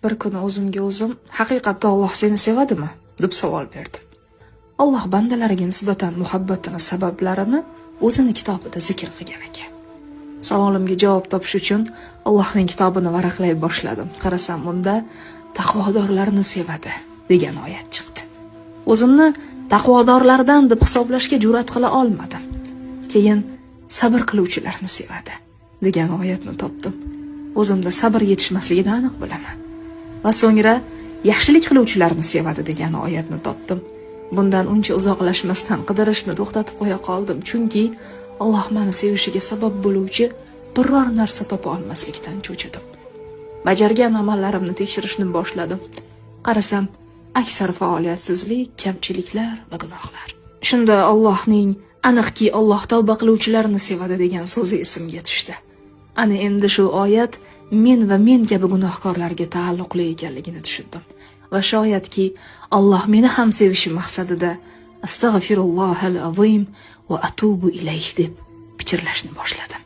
Bir kuni o'zimga o'zim, haqiqatda Alloh seni sevadimi deb savol berdim. Alloh bandalariga nisbatan muhabbatini sabablarini o'zini kitobida zikr qilgan ekan. Savolimga javob topish uchun Allohning kitobini varaqlay boshladim. Qarasam, unda taqvodorlarni sevadi degan oyat chiqdi. O'zimni taqvodorlardan deb hisoblashga jur'at qila olmadim. Keyin sabr qiluvchilarni sevadi degan oyatni topdim. O'zimda sabr yetishmasligini aniq bilaman. Va so'ngra yaxshilik qiluvchilarni sevadi degan oyatni topdim. Bundan uncha uzoqlashmasdan qidirishni to'xtatib qo'ya qoldim, chunki Alloh meni sevishiga sabab bo'luvchi biror narsa topa olmaslikdan cho'chidim. Bajargan amallarimni tekshirishni boshladim. Qarasam, aksar faoliyatsizlik, kamchiliklar va gunohlar. Shunda Allohning aniqki Alloh tavba qiluvchilarni sevadi degan so'zi esimga tushdi. Ana endi shu oyat men va men kabi gunohkorlarga taalluqli ekanligini tushundim. Va shoyatki Alloh meni ham sevishi maqsadida astag'firullohal azim va atubu ilayh deb pichirlashni boshladim.